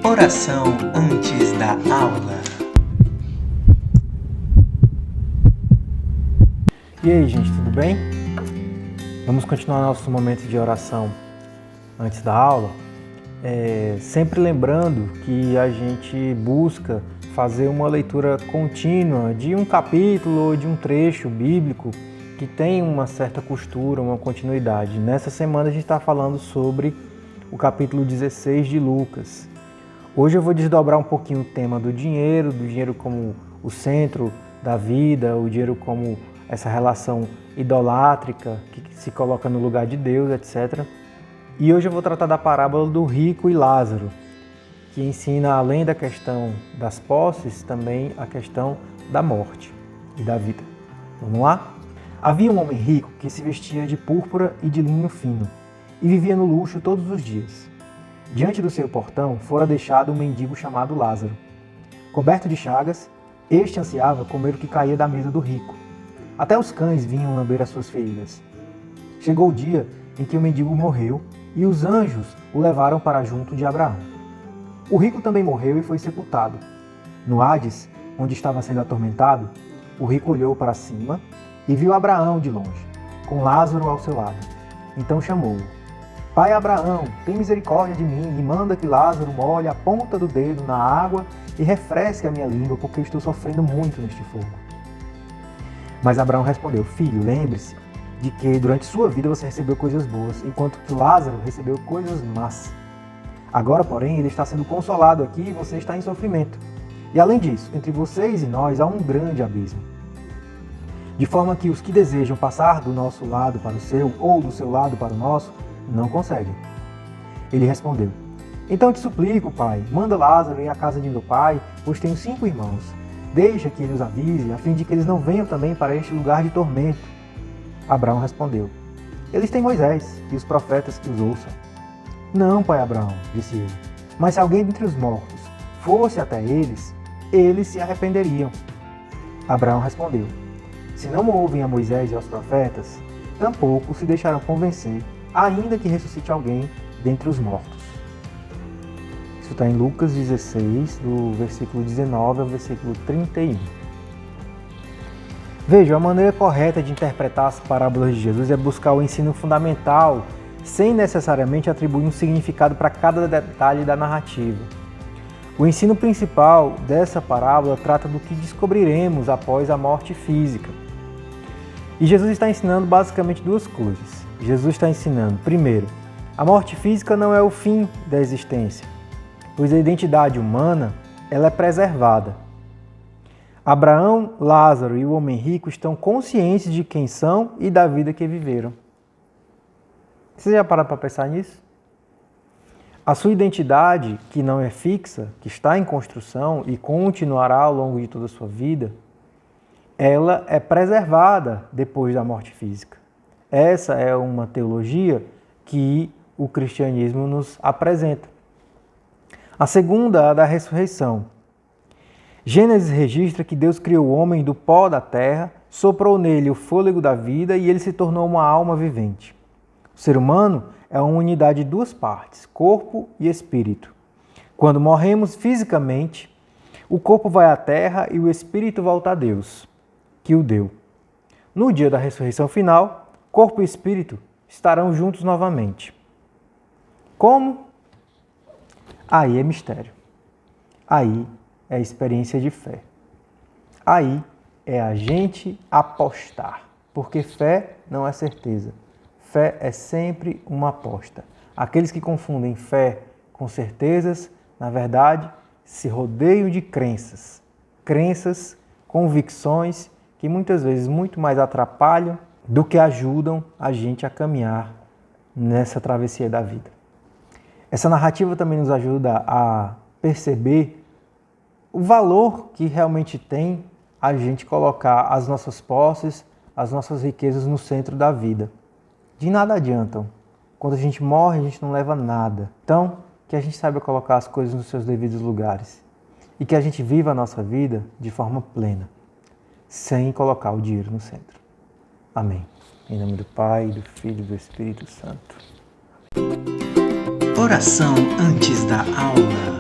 Oração antes da aula. E aí, gente, tudo bem? Vamos continuar nosso momento de oração antes da aula. Sempre lembrando que a gente busca fazer uma leitura contínua de um capítulo ou de um trecho bíblico que tem uma certa costura, uma continuidade. Nessa semana a gente está falando sobre o capítulo 16 de Lucas. Hoje eu vou desdobrar um pouquinho o tema do dinheiro como o centro da vida, o dinheiro como essa relação idolátrica que se coloca no lugar de Deus, etc. E hoje eu vou tratar da parábola do rico e Lázaro, que ensina, além da questão das posses, também a questão da morte e da vida. Vamos lá? Havia um homem rico que se vestia de púrpura e de linho fino e vivia no luxo todos os dias. Diante do seu portão fora deixado um mendigo chamado Lázaro. Coberto de chagas, este ansiava comer o que caía da mesa do rico. Até os cães vinham lamber as suas feridas. Chegou o dia em que o mendigo morreu e os anjos o levaram para junto de Abraão. O rico também morreu e foi sepultado. No Hades, onde estava sendo atormentado, o rico olhou para cima e viu Abraão de longe, com Lázaro ao seu lado. Então chamou-o. Pai Abraão, tem misericórdia de mim e manda que Lázaro molhe a ponta do dedo na água e refresque a minha língua, porque eu estou sofrendo muito neste fogo. Mas Abraão respondeu: Filho, lembre-se de que durante sua vida você recebeu coisas boas, enquanto que Lázaro recebeu coisas más. Agora, porém, ele está sendo consolado aqui e você está em sofrimento. E além disso, entre vocês e nós há um grande abismo. De forma que os que desejam passar do nosso lado para o seu, ou do seu lado para o nosso, não conseguem. Ele respondeu: Então te suplico, pai, manda Lázaro ir à casa de meu pai, pois tenho 5 irmãos. Deixa que ele os avise, a fim de que eles não venham também para este lugar de tormento. Abraão respondeu: Eles têm Moisés e os profetas que os ouçam. Não, pai Abraão, disse ele, mas se alguém dentre os mortos fosse até eles, eles se arrependeriam. Abraão respondeu: Se não ouvem a Moisés e aos profetas, tampouco se deixarão convencer, ainda que ressuscite alguém dentre os mortos. Isso está em Lucas 16, do versículo 19 ao versículo 31. Veja, a maneira correta de interpretar as parábolas de Jesus é buscar o ensino fundamental, sem necessariamente atribuir um significado para cada detalhe da narrativa. O ensino principal dessa parábola trata do que descobriremos após a morte física. E Jesus está ensinando basicamente 2 coisas. Jesus está ensinando, primeiro, a morte física não é o fim da existência, pois a identidade humana ela é preservada. Abraão, Lázaro e o homem rico estão conscientes de quem são e da vida que viveram. Você já parou para pensar nisso? A sua identidade, que não é fixa, que está em construção e continuará ao longo de toda a sua vida, ela é preservada depois da morte física. Essa é uma teologia que o cristianismo nos apresenta. A segunda, a da ressurreição. Gênesis registra que Deus criou o homem do pó da terra, soprou nele o fôlego da vida e ele se tornou uma alma vivente. O ser humano é uma unidade de 2 partes, corpo e espírito. Quando morremos fisicamente, o corpo vai à terra e o espírito volta a Deus, que o deu. No dia da ressurreição final, corpo e espírito estarão juntos novamente. Como? Aí é mistério. Aí é experiência de fé. Aí é a gente apostar, porque fé não é certeza. Fé é sempre uma aposta. Aqueles que confundem fé com certezas, na verdade, se rodeiam de crenças. Crenças, convicções que muitas vezes muito mais atrapalham do que ajudam a gente a caminhar nessa travessia da vida. Essa narrativa também nos ajuda a perceber o valor que realmente tem a gente colocar as nossas posses, as nossas riquezas no centro da vida. De nada adiantam. Quando a gente morre, a gente não leva nada. Então, que a gente saiba colocar as coisas nos seus devidos lugares. E que a gente viva a nossa vida de forma plena, sem colocar o dinheiro no centro. Amém. Em nome do Pai, do Filho e do Espírito Santo. Oração antes da aula.